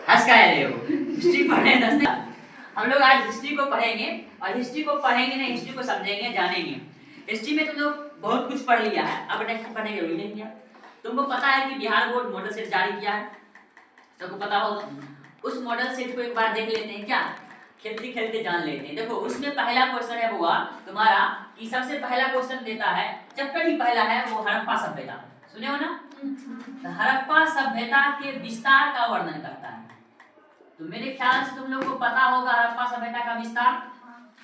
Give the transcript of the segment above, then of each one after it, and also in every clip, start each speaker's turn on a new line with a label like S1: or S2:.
S1: हंस का है हो हिस्ट्री पढ़े दस हम लोग आज हिस्ट्री को पढ़ेंगे और हिस्ट्री को पढ़ेंगे ना हिस्ट्री को समझेंगे जानेंगे। हिस्ट्री में तुम लोग बहुत कुछ पढ़ लिया है, अब नेक्स्ट पढ़ने की जरूरी नहीं किया। तुमको पता है कि बिहार बोर्ड मॉडल सेट जारी किया है, सबको पता होगा। उस मॉडल सेट को एक बार देख लेते हैं, क्या खेलते खेलते जान लेते हैं। देखो उसमें पहला क्वेश्चन है हुआ तुम्हारा कि सबसे पहला क्वेश्चन देता है, चैप्टर ही पहला है वो हड़प्पा सभ्यता, सुने हो ना। तो हड़प्पा सभ्यता के विस्तार का वर्णन करता है। तो मेरे ख्याल से तुम लोग को पता होगा हड़प्पा सभ्यता का विस्तार,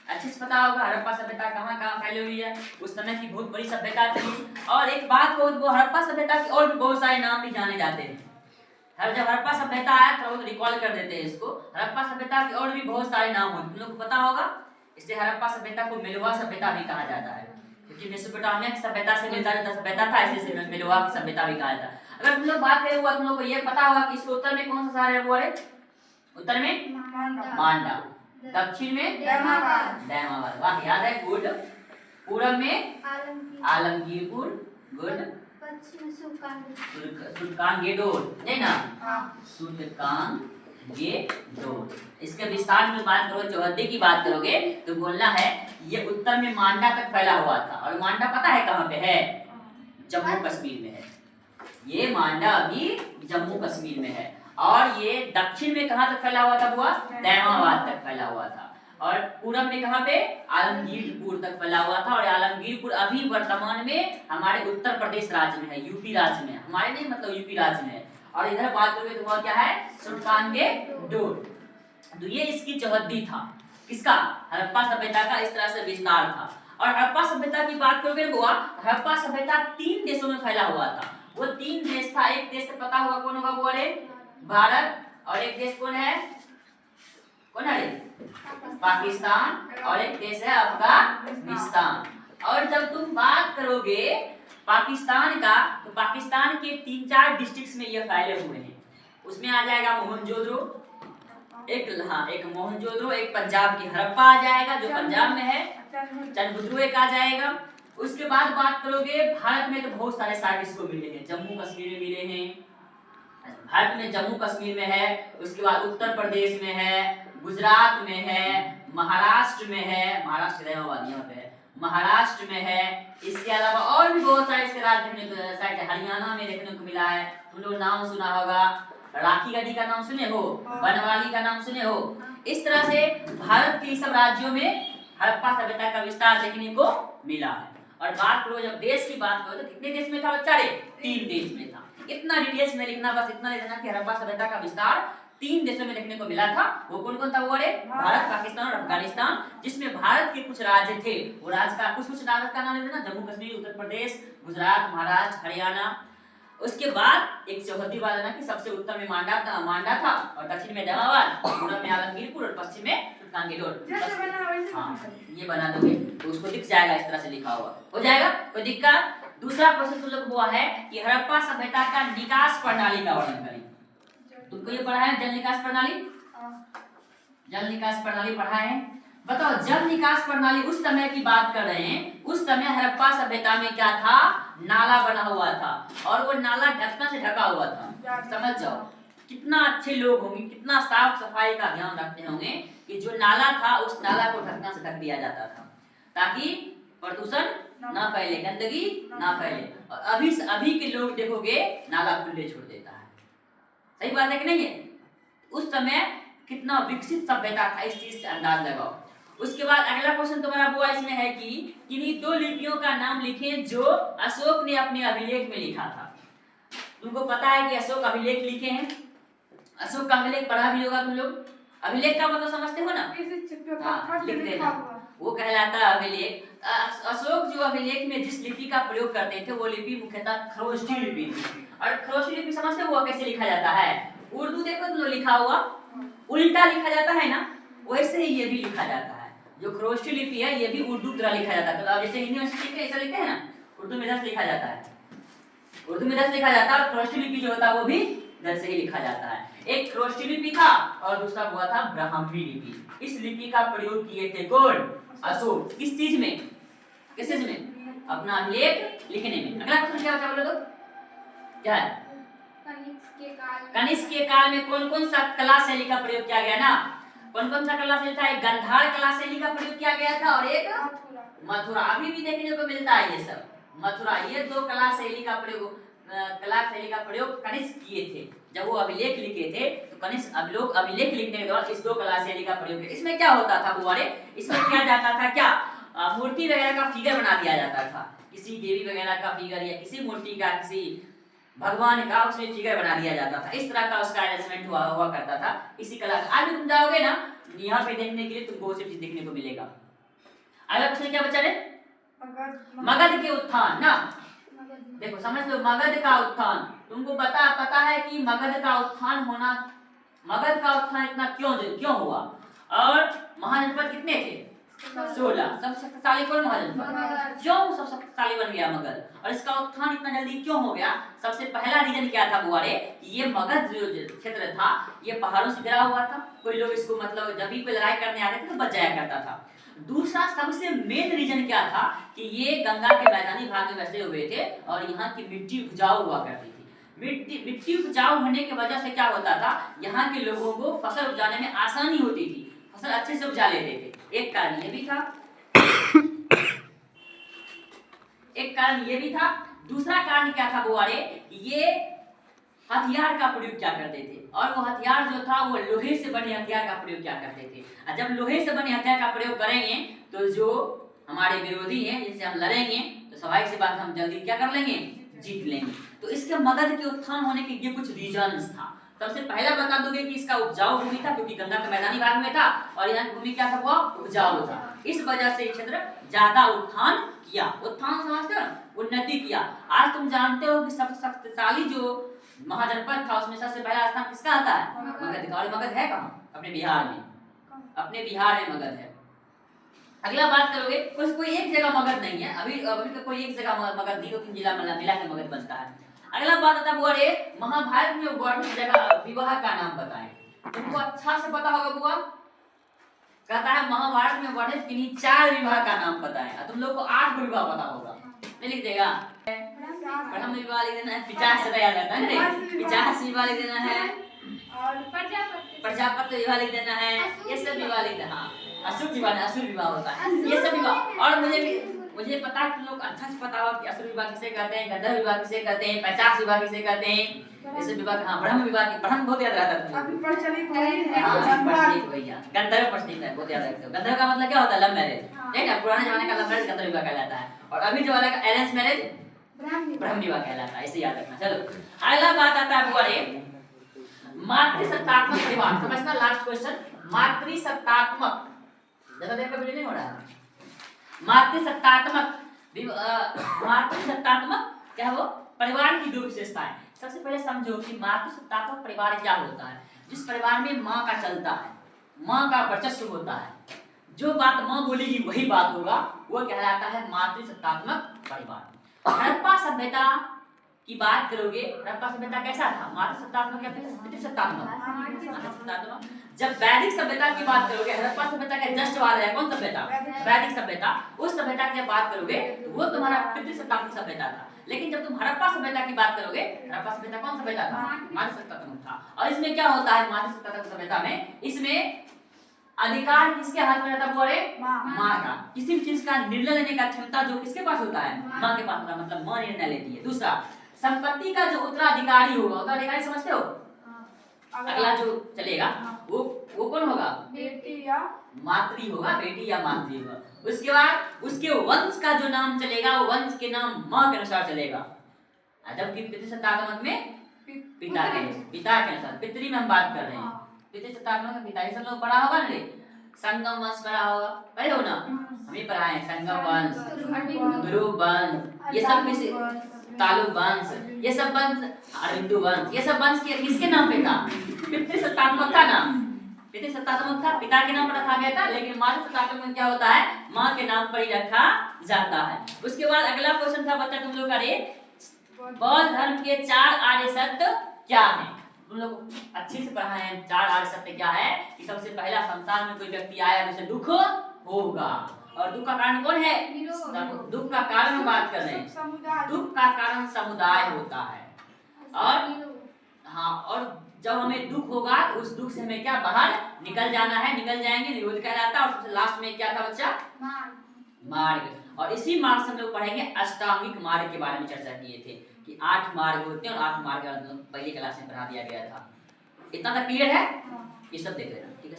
S1: अच्छे से पता होगा हड़प्पा सभ्यता कहाँ कहाँ फैली हुई है। उस समय की बहुत बड़ी सभ्यता थी। और एक बात को वो हड़प्पा सभ्यता के और भी बहुत सारे नाम भी जाने जाते हैं। जब हड़प्पा सभ्यता आया तो रिकॉल कर देते हैं इसको। हड़प्पा सभ्यता के और भी बहुत सारे नाम होते हैं, तुम लोग को पता होगा। इससे हड़प्पा सभ्यता को मिलवा सभ्यता भी कहा जाता है, क्योंकि मेसोपोटामिया की सभ्यता से मिलता जुलता सभ्यता था, इसलिए मिलवा की सभ्यता भी कहा जाता है। अगर तुम लोग बात करें हुआ तुम लोग को ये पता होगा कि इसके उत्तर में कौन सा शहर है वो है, उत्तर में मांडा, दक्षिण में दैमाबाद, वाह याद है, गुड। पूरब में आलमगीरपुर, गुड। सुल्तानगेडोर है ना, सुल्तानगेडोर। इसके विस्तार में बात करो, चौहद्दी की बात करोगे तो बोलना है ये उत्तर में मांडा तक फैला हुआ था। और मांडा पता है कहाँ पे है, जम्मू कश्मीर में है। ये मांडा अभी जम्मू कश्मीर में है। और ये दक्षिण में कहाँ तक फैला हुआ था हुआ, दैमाबाद तक फैला हुआ था। और पूरब में कहाँ पे, आलमगीरपुर तक फैला हुआ था। और आलमगीरपुर अभी वर्तमान में हमारे उत्तर प्रदेश राज्य में है, यूपी राज्य में, हमारे नहीं मतलब यूपी राज्य में है। और इधर बात करोगे तो वह क्या है, सुल्तानगेडोर। तो ये इसकी चौहद्दी था, किसका, हड़प्पा सभ्यता का इस तरह से विस्तार था। और हड़प्पा सभ्यता की बात करोगे हुआ, हड़प्पा सभ्यता 3 देशों में फैला हुआ था। वो 3 देश था, एक देश से पता होगा कौन होगा वो, अरे भारत। और एक देश कौन है, कौन है, पाकिस्तान। और एक देश है अफगानिस्तान। और जब तुम बात करोगे पाकिस्तान का, तो पाकिस्तान के 3-4 डिस्ट्रिक्ट्स में ये फैले हुए हैं। उसमें आ जाएगा मोहनजोदड़ो, एक मोहनजोदड़ो, एक पंजाब की हड़प्पा आ जाएगा जो पंजाब में है, चंद्रबुद्रू एक आ जाएगा। उसके बाद बात करोगे भारत में तो बहुत सारे साइट्स को मिले हैं, जम्मू कश्मीर में मिले हैं, भारत में जम्मू कश्मीर में है। उसके बाद उत्तर प्रदेश में है, गुजरात में है, महाराष्ट्र में है, महाराष्ट्र यहाँ पे है, महाराष्ट्र में है। इसके अलावा और भी बहुत सारे इसके राज्य देखने को, हरियाणा में देखने को मिला है। तुम लोग नाम सुना होगा, राखी गढ़ी का नाम सुने हो, बनवाली का नाम सुने हो। इस तरह से भारत के सब राज्यों में हड़प्पा सभ्यता का विस्तार देखने को मिला है। और बात करो जब देश की बात करो तो कितने देश में था बच्चा रे, 3 देश में था। इतना डिटेल्स में लिखना, बस इतना लिखना कि हड़प्पा सभ्यता का विस्तार 3 देशों में देखने को मिला था। वो कौन कौन था वो, अरे भारत, पाकिस्तान और अफगानिस्तान। जिसमें भारत के कुछ राज्य थे, वो राज्य का कुछ राज्य का नाम लेते ना, जम्मू कश्मीर, उत्तर प्रदेश, गुजरात, महाराष्ट्र, हरियाणा। उसके बाद एक चौहद्दी बात है ना कि सबसे उत्तर में मांडा था और दक्षिण में दैमाबाद, पूरब में आलमगीरपुर और पश्चिम में सुल्तानगेडोर। हाँ ये बना दोगे तो उसको दिख जाएगा, इस तरह से लिखा हुआ हो जाएगा, कोई दिक्कत। दूसरा प्रश्न तुम लोग हुआ है कि हड़प्पा सभ्यता का निकास प्रणाली का वर्णन करें। तुमको ये पढ़ा है जल निकास प्रणाली, जल निकास प्रणाली पढ़ा है। बताओ जल निकास प्रणाली उस समय की बात कर रहे हैं, उस समय हड़प्पा सभ्यता में क्या था, नाला बना हुआ था और वो नाला ढक्कन से ढका हुआ था। समझ जाओ कितना अच्छे लोग होंगे, कितना साफ सफाई का ध्यान रखते होंगे कि जो नाला था उस नाला को ढक्कन से ढक दिया जाता था ताकि प्रदूषण ना फैले, गंदगी ना फैले। और अभी के लोग देखोगे नाला खुले छोड़ देता है। सही बात है कि नहीं है। उस समय कितना विकसित सभ्यता था, इस चीज से अंदाज लगाओ। उसके बाद अगला क्वेश्चन तुम्हारा वो इसमें है कि किन्हीं 2 लिपियों का नाम लिखें जो अशोक ने अपने अभिलेख में लिखा था। तुमको पता है कि अशोक अभिलेख लिखे हैं, अशोक का अभिलेख पढ़ा भी होगा तुम लोग। अभिलेख का मतलब समझते हो ना, हाँ, लिख देना, वो कहलाता है अभिलेख। अशोक जो अभिलेख में जिस लिपि का प्रयोग करते थे वो लिपि मुख्यतः खरोष्ठी लिपि थी। और खरोष्ठी लिपि समझते हो कैसे लिखा जाता है, उर्दू देखो तुम लोग लिखा हुआ उल्टा लिखा जाता है ना, वैसे ही ये भी लिखा जाता है। जो खरोष्ठी लिपि है ये भी उर्दू की तरह लिखा जाता है। तो जैसे हिंदी में ऐसा लिखते हैं ना, उर्दू में दस लिखा जाता है, उर्दू में 10 लिखा जाता है। और खरोष्ठी लिपि जो होता है वो भी 10 से ही लिखा जाता है। एक खरोष्ठी लिपि था और दूसरा हुआ था ब्राह्मी लिपि। इस लिपि का प्रयोग किए थे कौन, अशोक। किस चीज में, किस चीज में, अपना अभिलेख लिखने में। अगला क्वेश्चन क्या बचा बोलो तो, क्या है, कनिष्क के काल में कौन कौन सा कला शैली का प्रयोग किया गया ना? कौन कौन सा कला शैली था? एक गंधार कला शैली का प्रयोग किया गया था और एक मथुरा। अभी भी देखने को मिलता है ये सब मथुरा। ये दो कला शैली का प्रयोग कनिष्क किए थे। जब वो अभिलेख लिखे थे तो कनिष्क अभिलेख लिखने के दौरान इस दो कला शैली का प्रयोग किया। इसमें क्या होता था बुआरे? इसमें किया जाता था क्या, मूर्ति वगैरह का फिगर बना दिया जाता था। किसी देवी वगैरह का फिगर या किसी मूर्ति का, किसी भगवान का उसमें फिगर बना दिया जाता था। इस तरह का उसका अरेंजमेंट हुआ करता था इसी कला। आज भी तुम जाओगे ना यहाँ पे देखने के लिए, तुमको वो सब चीज देखने को मिलेगा। अगला प्रश्न क्या बचा रे? मगध के उत्थान ना। देखो समझ लो, मगध का उत्थान तुमको पता है कि मगध का उत्थान इतना क्यों हुआ? और महाजनपद कितने थे? 16। सब शक्तिशाली कौन महाजनपद? क्यों सब शक्तिशाली बन गया मगध? और इसका उत्थान इतना जल्दी क्यों हो गया? सबसे पहला रीजन क्या था बुआरे? ये मगध जो क्षेत्र था ये पहाड़ों से घिरा हुआ था। कोई लोग इसको मतलब जब भी कोई लड़ाई करने आते थे तो बच जाया करता था। दूसरा सबसे मेन रीजन क्या था कि ये गंगा के मैदानी भाग में बसे हुए थे और यहाँ की मिट्टी उपजाऊ हुआ करती थी। मिट्टी उपजाऊ होने की वजह से क्या होता था, यहाँ के लोगों को फसल उपजाने में आसानी होती थी, फसल अच्छे से उपजा लेते थे। एक कारण ये भी था। दूसरा कारण क्या था बुआरे? ये हथियार का प्रयोग क्या करते थे, और वो हथियार जो था वो लोहे से बने हथियार का प्रयोग क्या करते थे। और जब लोहे से बने हथियार का प्रयोग करेंगे तो जो हमारे विरोधी हैं जिनसे हम लड़ेंगे तो स्वाभाविक सी बात हम जल्दी क्या कर लेंगे, जीत लेंगे। तो इसके मगध के उत्थान होने के ये कुछ रीजन्स था। सबसे पहला बता दोगे कि इसका उपजाऊ भूमि था, क्योंकि गंगा के मैदानी भाग में था और यहाँ की भूमि क्या था, वो उपजाऊ था। इस वजह से क्षेत्र ज्यादा उत्थान किया। उत्थान समझते हो, उन्नति किया। आज तुम जानते हो कि सबसे शक्तिशाली जो महाजनपद था उसमें सबसे पहला स्थान किसका आता है? मगध का। और मगध है कहाँ? अपने बिहार में। अपने बिहार में मगध है। अगला बात करोगे, कोई एक जगह मगध नहीं है। अभी तो कोई एक जगह मगध नहीं, 2-3 जिला मिला के मगध बनता है। अगला बात आता बुआ रे, महाभारत में वर्णित जगह विवाह का नाम बताएं। तुमको अच्छा से पता होगा बुआ। कहता है महाभारत में वर्णित किन्हीं 4 विवाह का नाम बताएं। तुम लोग को 8 विवाह पता होगा। मैं लिख देगा। ब्रह्म विवाह लिख देना है, 50 से याद आता है। 50 विवाह लिख देना है और प्रजापति विवाह लिख देना है। ये सब विवाह लिख देना। असुर विवाह होता है ये सब विवाह। और मुझे पता है तुम लोग अच्छा से पता होगा कि असुर विवाह किसे कहते हैं, गंधर्व विवाह किसे कहते हैं, 50 विवाह किसे कहते हैं, ये सब विवाह। हाँ, ब्रह्म विवाह, ब्रह्म बहुत याद रहता है। अभी प्रचलित भैया गंधर्व प्रचलित है, बहुत याद रखते हो। गंधर्व का मतलब क्या होता है? लव मैरिज, ठीक है। पुराने जमाने का लव मैरिज गंधर्व विवाह कहलाता है, और अभी जो वाला अरेंज मैरिज ब्रह्म विवाह कहलाता है। इसे याद रखना। चलो अगला बात आता है बुआ रे, मातृसत्तात्मक परिवार। समझना, लास्ट क्वेश्चन। मातृसत्तात्मक, ज्यादा देर का वीडियो नहीं हो रहा है। मातृसत्तात्मक क्या है वो? परिवार की 2 विशेषताएं। सबसे पहले समझो कि मातृसत्तात्मक परिवार क्या होता है। जिस परिवार में माँ का चलता है, माँ का वर्चस्व होता है, जो बात माँ बोलेगी वही बात होगा, वो कहलाता है मातृसत्तात्मक परिवार। हड़प्पा सभ्यता की बात करोगे, हड़प्पा सभ्यता कैसा था? मातृसत्तात्मक या पितृसत्तात्मक? जब वैदिक सभ्यता की बात करोगे, हड़प्पा सभ्यता का जस्ट बाद है कौन सभ्यता? वैदिक सभ्यता। उस सभ्यता की बात करोगे तो वो तुम्हारा पितृसत्तात्मक सभ्यता था। लेकिन जब तुम हड़प्पा सभ्यता की बात करोगे, हड़प्पा सभ्यता कौन सभ्यता था? मातृसत्तात्मक था। और इसमें क्या होता है मातृसत्तात्मक सभ्यता में? इसमें अधिकार किसके हाथ में रहता है? माँ का। किसी भी चीज का निर्णय लेने का क्षमता जो किसके पास होता है? माँ के पास होता है, मतलब माँ निर्णय लेती है। दूसरा, संपत्ति का जो उत्तराधिकारी होगा, उत्तराधिकारी समझते हो? अगला जो चलेगा वो कौन होगा? बेटी या मातृ होगा, बेटी या मातृ होगा। उसके बाद उसके वंश का जो नाम चलेगा वो वंश के नाम माँ के अनुसार चलेगा। जबकि पितृसत्तात्मक में पिता के अनुसार, पितृ में हम बात कर रहे हैं। पितृसत्तात्मक में पिता। सब लोग पढ़ा होगा ना रे, संगम वंश पढ़ा होगा, पढ़े हो ना? हमें पढ़ाए संगम वंश, ध्रुव वंश, ये सब में तालुक वंश, ये सब वंश, अरिंदु वंश, ये सब वंश किसके नाम पे था? पितृसत्तात्मक था ना। पितृसत्तात्मक था, पिता के नाम पर रखा गया था। लेकिन मातृसत्तात्मक में क्या होता है? माँ के नाम पर ही रखा जाता है। उसके बाद अगला क्वेश्चन था बच्चा तुम लोग का रे, बौद्ध धर्म के 4 आर्य सत्य क्या हैं? तुम लोग अच्छे से पढ़ाए हैं। 4 आर्य सत्य क्या है? कि सबसे पहला, संसार में कोई व्यक्ति आया जिसे दुख होगा। और दुख का कारण कौन है? दुख का कारण हम बात कर रहे हैं। दुख का कारण समुदाय होता है। और हाँ, और जब हमें दुख होगा तो उस दुख से हमें क्या बाहर निकल जाना है, निकल जाएंगे, निरोध कहलाता है। और सबसे लास्ट में क्या था बच्चा? मार्ग। और इसी मार्ग से हम लोग पढ़ेंगे अष्टांगिक मार्ग के बारे में चर्चा किए थे कि 8 मार्ग होते हैं और 8 मार्ग पहली क्लास में पढ़ा दिया गया था। इतना तक क्लियर है? ये सब देख लेना, ठीक है।